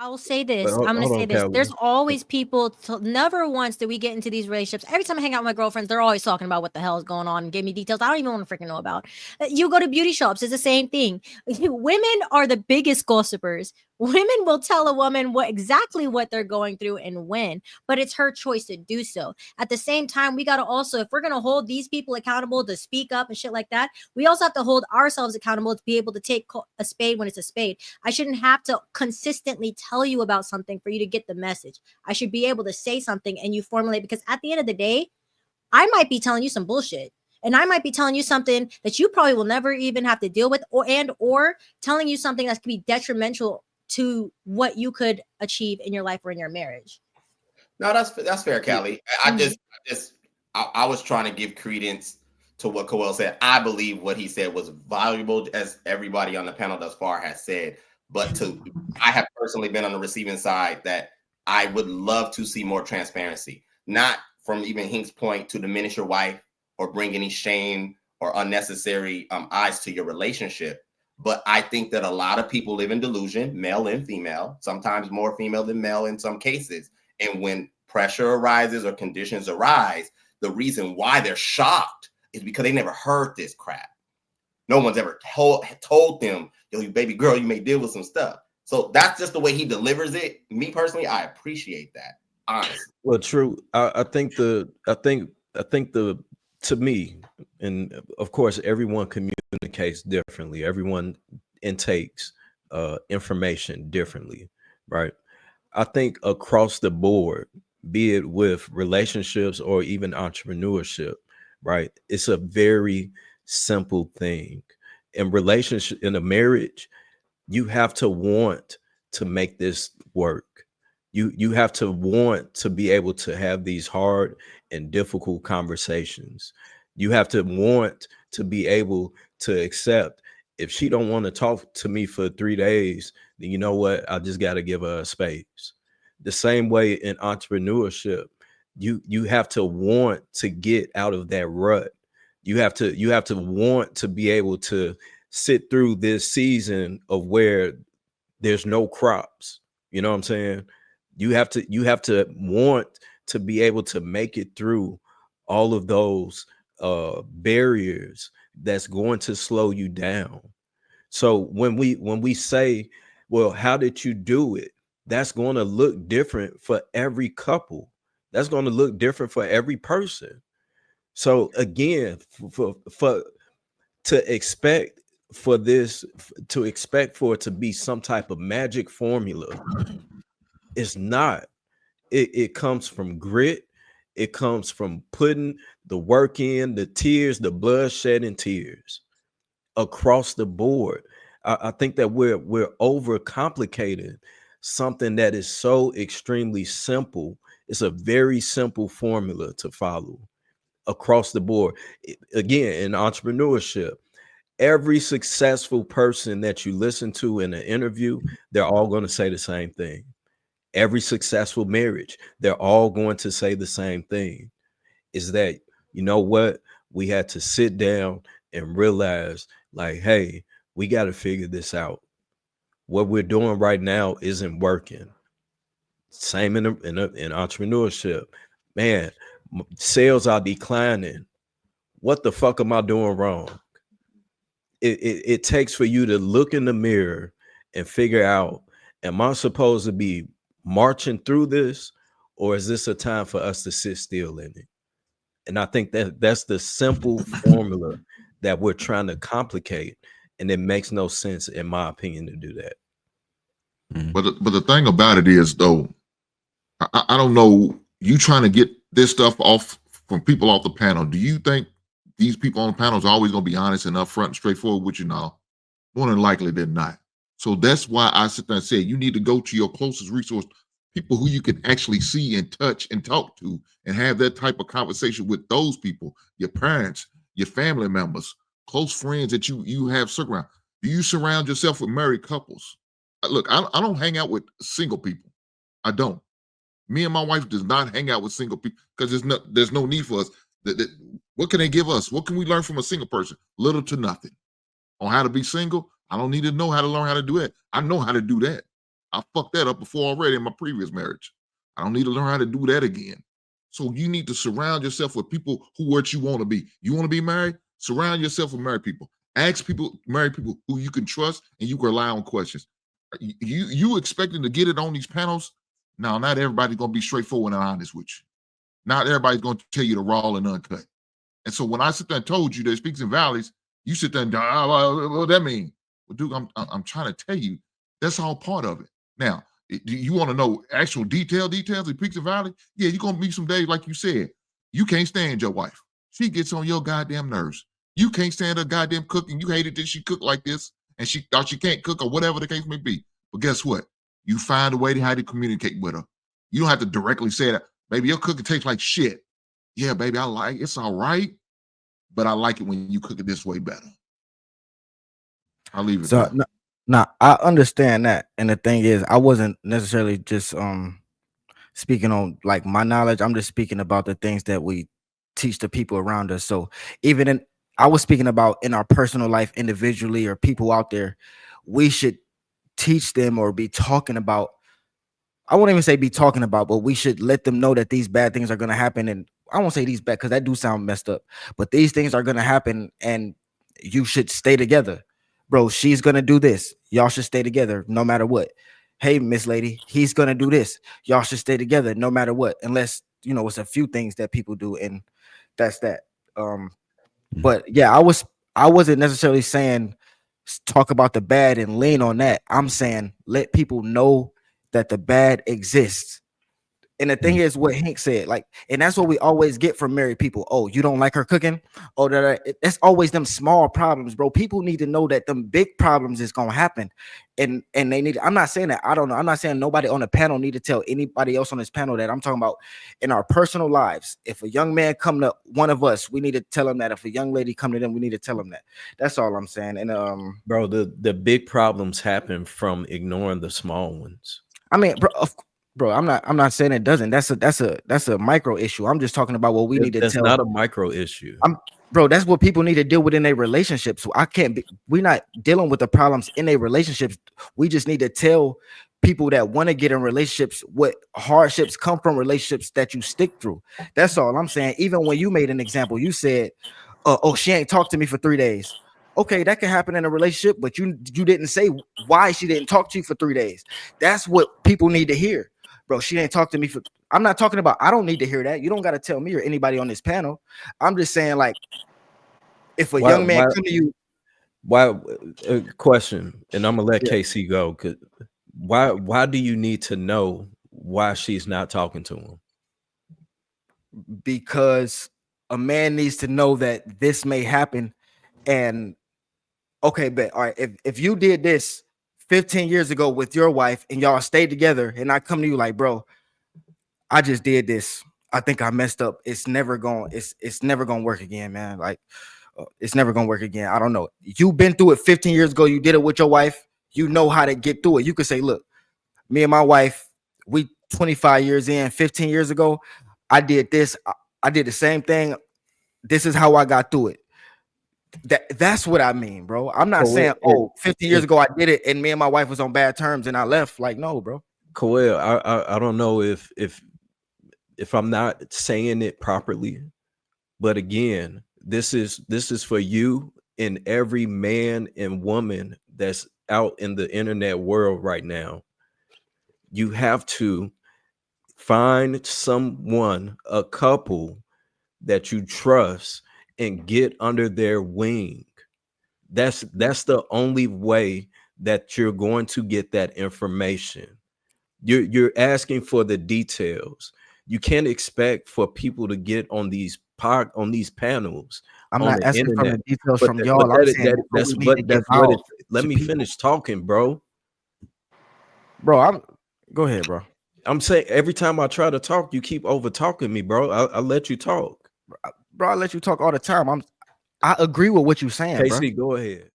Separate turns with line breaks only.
I'll say this.
But
I'm going to
hold
say
on,
this. There's
Callie.
always people, never once did we get into these relationships. Every time I hang out with my girlfriends, they're always talking about what the hell is going on and give me details I don't even want to freaking know about. You go to beauty shops, it's the same thing. Women are the biggest gossipers. Women will tell a woman exactly what they're going through and when, but it's her choice to do so. At the same time, we got to also, if we're going to hold these people accountable to speak up and shit like that, we also have to hold ourselves accountable to be able to take a spade when it's a spade. I shouldn't have to consistently tell you about something for you to get the message. I should be able to say something and you formulate, because at the end of the day, I might be telling you some bullshit. And I might be telling you something that you probably will never even have to deal with, or telling you something that could be detrimental to what you could achieve in your life or in your marriage.
No, that's fair, Callie.
Mhm.
I was trying to give credence to what Coel said. I believe what he said was valuable, as everybody on the panel thus far has said. But I have personally been on the receiving side that I would love to see more transparency, not from even Hink's point to diminish your wife or bring any shame or unnecessary eyes to your relationship. But I think that a lot of people live in delusion, male and female, sometimes more female than male in some cases. And when pressure arises or conditions arise, the reason why they're shocked is because they never heard this crap. No one's ever told them, yo, baby girl, you may deal with some stuff. So that's just the way he delivers it. Me personally, I appreciate that. Honestly.
Well, true. I think to me, and of course, everyone communicates differently. Everyone intakes information differently, right? I think across the board, be it with relationships or even entrepreneurship, right? It's a very simple thing. In relationship, in a marriage, you have to want to make this work. You have to want to be able to have these hard and difficult conversations. You have to want to be able to accept, if she don't want to talk to me for 3 days, then you know what, I just got to give her a space. The same way in entrepreneurship, you have to want to get out of that rut. You have to want to be able to sit through this season of where there's no crops. You know what I'm saying? You have to want to be able to make it through all of those barriers that's going to slow you down. So when we say, well, how did you do it? That's going to look different for every couple. That's going to look different for every person. So again, for to expect for this to expect for it to be some type of magic formula, it's not. It comes from grit. It comes from putting the work in, the tears, the bloodshed and tears across the board. I think that we're overcomplicating something that is so extremely simple. It's a very simple formula to follow across the board. Again, in entrepreneurship, every successful person that you listen to in an interview, they're all going to say the same thing. Every successful marriage, they're all going to say the same thing, is that, you know what, we had to sit down and realize, like, hey, we got to figure this out. What we're doing right now isn't working. Same in entrepreneurship, man. Sales are declining. What the fuck am I doing wrong? It takes for you to look in the mirror and figure out, am I supposed to be marching through this, or is this a time for us to sit still in it? And I think that that's the simple formula that we're trying to complicate, and it makes no sense, in my opinion, to do that.
But the thing about it is, though, I don't know. You trying to get this stuff off from people off the panel. Do you think these people on the panels are always going to be honest and upfront and straightforward with you now? More than likely than not. So that's why I sit there and say you need to go to your closest resource, people who you can actually see and touch and talk to, and have that type of conversation with those people, your parents, your family members, close friends that you have surround. Do you surround yourself with married couples? Look, I don't hang out with single people. I don't. Me and my wife does not hang out with single people because there's no need for us. What can they give us? What can we learn from a single person? Little to nothing. On how to be single, I don't need to know how to learn how to do it. I know how to do that. I fucked that up before already in my previous marriage. I don't need to learn how to do that again. So you need to surround yourself with people who what you want to be. You want to be married? Surround yourself with married people. Ask people, married people who you can trust and you can rely on questions. You expecting to get it on these panels? Now, not everybody's gonna be straightforward and honest with you. Not everybody's gonna tell you the raw and uncut. And so when I sit there and told you there's peaks and valleys, you sit there and what that mean? Well, dude, I'm trying to tell you that's all part of it. Now, do you want to know actual details of peaks and valleys? Yeah, you're gonna meet some days like you said. You can't stand your wife. She gets on your goddamn nerves. You can't stand her goddamn cooking. You hated that she cooked like this and she thought she can't cook or whatever the case may be. But guess what? You find a way to how to communicate with her. You don't have to directly say that, baby, your cooking tastes like shit. Yeah, baby, I like it's all right, but I like it when you cook it this way better. I'll leave it
So
there.
now I understand that, and the thing is, I wasn't necessarily just speaking on like my knowledge. I'm just speaking about the things that we teach the people around us. So even in, I was speaking about in our personal life individually or people out there, we should teach them or be talking about. I won't even say be talking about, but we should let them know that these bad things are going to happen. And I won't say these bad because that do sound messed up, but these things are going to happen and you should stay together. Bro, she's going to do this. Y'all should stay together no matter what. Hey, Miss Lady, he's going to do this. Y'all should stay together no matter what, unless, you know, it's a few things that people do. And that's that. But yeah, I wasn't necessarily saying talk about the bad and lean on that. I'm saying let people know that the bad exists. And the thing is what Hank said, like, and that's what we always get from married people. Oh, you don't like her cooking? Oh, that's always them small problems, bro. People need to know that them big problems is gonna happen. And they need, I'm not saying that, I don't know. I'm not saying nobody on the panel need to tell anybody else on this panel that. I'm talking about in our personal lives. If a young man come to one of us, we need to tell him that. If a young lady come to them, we need to tell them that. That's all I'm saying. And
bro, the big problems happen from ignoring the small ones.
I mean, bro, I'm not saying it doesn't. That's a micro issue. I'm just talking about what we need to tell.
That's not a micro issue.
Bro, that's what people need to deal with in their relationships. So we're not dealing with the problems in their relationships. We just need to tell people that want to get in relationships what hardships come from relationships that you stick through. That's all I'm saying. Even when you made an example, you said, oh, she ain't talked to me for 3 days. Okay, that can happen in a relationship, but you didn't say why she didn't talk to you for 3 days. That's what people need to hear. Bro, she didn't talk to me for. I'm not talking about, I don't need to hear that. You don't got to tell me or anybody on this panel. I'm just saying, like, if a young man come to you.
Why question, and I'm gonna let KC go. Cause why do you need to know why she's not talking to him?
Because a man needs to know that this may happen. And okay, but all right, if you did this 15 years ago with your wife and y'all stayed together, and I come to you like, bro, I just did this. I think I messed up. It's never gonna work again, man. Like, it's never gonna work again. I don't know. You've been through it 15 years ago. You did it with your wife. You know how to get through it. You could say, look, me and my wife, we 25 years in, 15 years ago, I did this. I did the same thing. This is how I got through it. That's what I mean, bro. I'm not saying, 15 years ago I did it and me and my wife was on bad terms and I left. Like, no, bro.
Coel, I don't know if I'm not saying it properly, but again, this is for you and every man and woman that's out in the internet world right now. You have to find someone, a couple that you trust, and get under their wing. That's the only way that you're going to get that information. You're asking for the details. You can't expect for people to get on these panels.
I'm not asking for the details from y'all.
Let me finish talking, bro.
Go ahead, bro.
I'm saying every time I try to talk, you keep over talking me, bro. I let you talk.
Bro, I let you talk all the time. I agree with what you're saying,
KC,
bro.
go ahead.